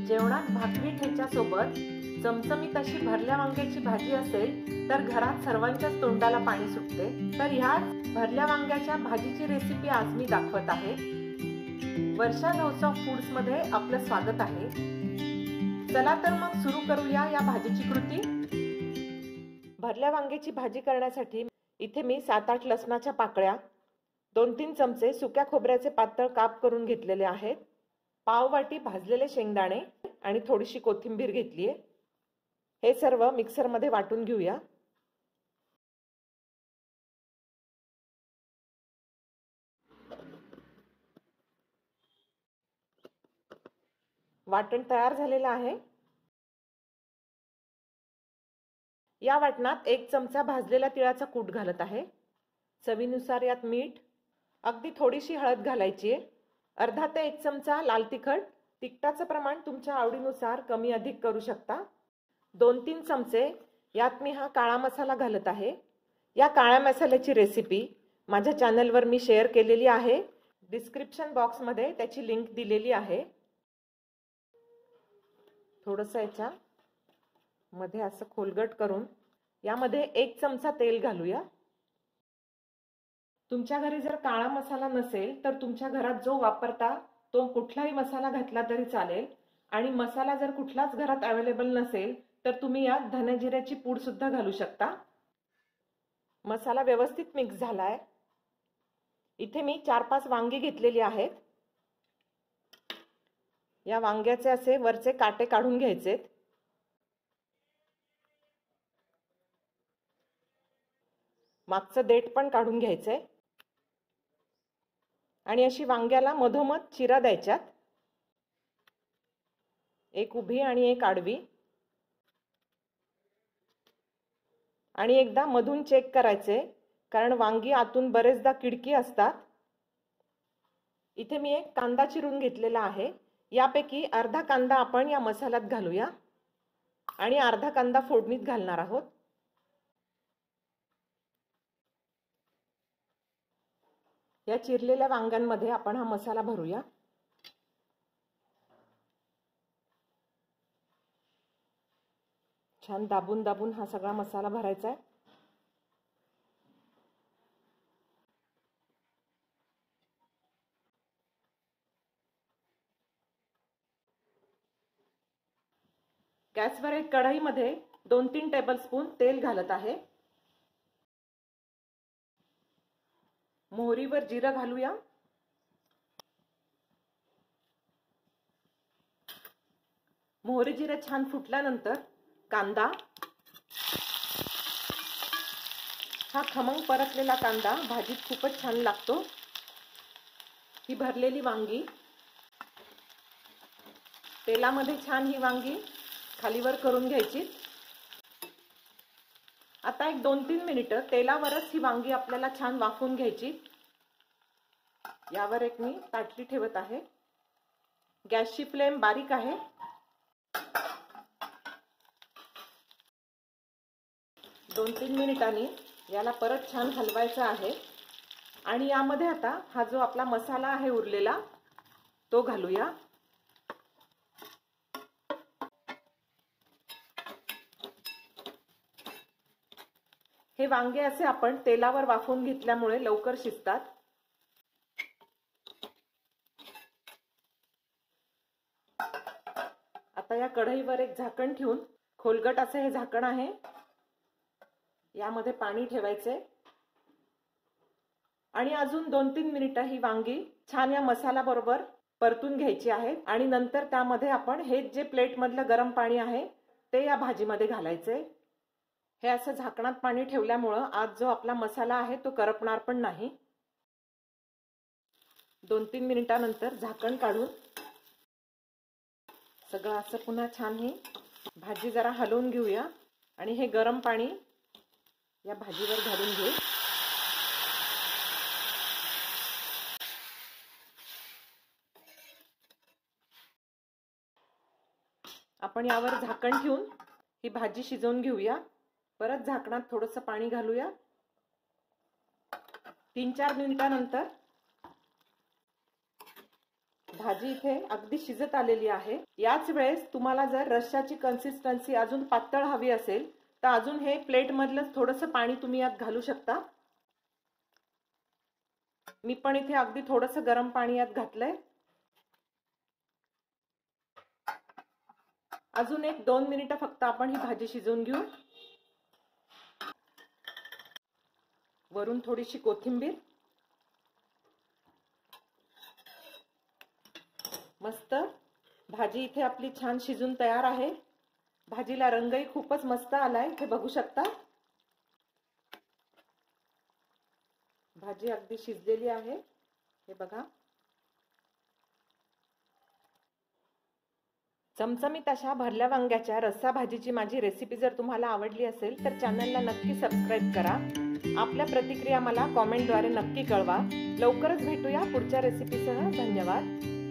जेवणात भाकरी ठेच्या सोबत चमचमीत अशी भरल्या वांग्याची भाजी असेल तर घरात सर्वांच्याच तोंडाला पाणी सुटते। तर ह्याच भरल्या वांग्याच्या भाजीची रेसिपी आज मी दाखवत आहे। वर्षा हाऊस ऑफ फूड्स मध्ये आपलं स्वागत आहे। चला तर मग सुरू करूया या भाजीची कृती। भरल्या वांग्याची भाजी करण्यासाठी इथे मी 7-8 लसणाच्या पाकळ्या, 2-3 चमचे सुक्या खोबऱ्याचे पातळ काप करून घेतलेले आहेत, पाव वाटी भाजलेले शेंगदाणे आणि थोडीशी कोथिंबीर घेतली आहे। हे सर्व मिक्सर मध्ये वाटून घेऊया। वाटण तयार झालेलं आहे। या वाटणात 1 चमचा भाजलेला तिळाचा कूट घालत आहे। चवीनुसार यात मीठ, अगदी थोडीशी हळद घालायची आहे। अर्धा ते 1 चमचा लाल तिखट, तिखटाचं प्रमाण तुमच्या आवडीनुसार कमी अधिक करू शकता। 2-3 चमचे यात मी हा काळा मसाला घालत आहे। या काळ्या मसाल्याची रेसिपी माझ्या चॅनलवर मी शेअर केलेली आहे। डिस्क्रिप्शन बॉक्स मध्ये त्याची लिंक दिलेली आहे। थोडंसं याच्या मध्ये असं खोलगट करून यामध्ये 1 चमचा तेल घालूया। तुमच्या घरी जर काळा मसाला नसेल तर तुमच्या घरात जो वापरता तो कुठलाही मसाला घातला तरी चालेल। आणि मसाला जर कुठलाच घरात अवेलेबल नसेल तर तुम्ही यात धने जिऱ्याची पूड सुद्धा घालू शकता। मसाला व्यवस्थित मिक्स झालाय। इथे मी 4-5 वांगी घेतलेली आहेत। या वांग्याचे असे वरचे काटे काढून घ्यायचे। मागचं देठ पण काढून घ्यायचंय आणि अशी वांग्याला मधोमध चिरा द्यायच्यात, एक उभी आणि एक आडवी, आणि एकदा मधून चेक करायचे कारण वांगी आतून बरेचदा किडकी असतात। इथे मी एक कांदा चिरून घेतलेला आहे। यापैकी अर्धा कांदा आपण या मसाल्यात घालूया आणि अर्धा कांदा फोडणीत घालणार आहोत। या चिरलेल्या वांग्यांमध्ये आपण हा मसाला भरूया। छान दाबून दाबून हा सगळा मसाला भरायचा आहे। गॅसवर एक कढईमध्ये 2-3 टेबलस्पून तेल घालत आहे। मोहरीवर जिरं घालूया। मोहरी जिरं छान फुटल्यानंतर कांदा, हा खमंग परतलेला कांदा भाजीत खूपच छान लागतो। ही भरलेली वांगी तेलामध्ये छान ही वांगी खालीवर करून घ्यायची। आता एक 2-3 मिनिटं तेलावरच ही वांगी आपल्याला छान वाफवून घ्यायची। यावर एक मी ताटली ठेवत आहे। गॅसची फ्लेम बारीक आहे। दोन 3 मिनिटांनी याला परत छान हलवायचं आहे आणि यामध्ये आता हा जो आपला मसाला आहे उरलेला तो घालूया। हे वांगे असे आपण तेलावर वाफवून घेतल्यामुळे लवकर शिजतात। आता या कढईवर एक झाकण ठेवून, खोलगट असे हे झाकण आहे, यामध्ये पाणी ठेवायचे आणि अजून 2-3 मिनिटं ही वांगी छान या मसाला बरोबर परतून घ्यायची आहे। आणि नंतर त्यामध्ये आपण हे जे प्लेट मधलं गरम पाणी आहे ते या भाजीमध्ये घालायचे। हे असं झाकणात पाणी ठेवल्यामुळे आज जो आपला मसाला आहे तो करपणार पण नाही। 2-3 मिनिटांनंतर झाकण काढून सगळं असं पुन्हा छान ही भाजी जरा हलवून घेऊया आणि हे गरम पाणी या भाजीवर घालून घेऊ। आपण यावर झाकण ठेवून ही भाजी शिजवून घेऊया। परत झाकणात थोडंसं पाणी घालूया। 3-4 मिनिटांनंतर भाजी इथे अगदी शिजत आलेली आहे। याच वेळेस तुम्हाला जर रश्श्याची कन्सिस्टन्सी अजून पातळ हवी असेल तर अजून हे प्लेट मधलं थोडंसं पाणी तुम्ही यात घालू शकता। मी पण इथे अगदी थोडंसं गरम पाणी यात घातलंय। अजून 1-2 मिनिटं फक्त आपण ही भाजी शिजवून घेऊ। वरून थोडीशी कोथिंबीर। मस्त भाजी इथे आपली छान शिजून तयार आहे। भाजीला रंगही खूपच मस्त आलाय, हे बघू शकता। भाजी अगदी शिजलेली आहे, हे बघा। चमचमीत अशा भरल्या वांग्याच्या रस्सा भाजीची माझी रेसिपी जर तुम्हाला आवडली असेल तर चॅनलला नक्की सबस्क्राईब करा। आपल्या प्रतिक्रिया मला कॉमेंटद्वारे नक्की कळवा। लवकरच भेटूया पुढच्या रेसिपीसह। धन्यवाद।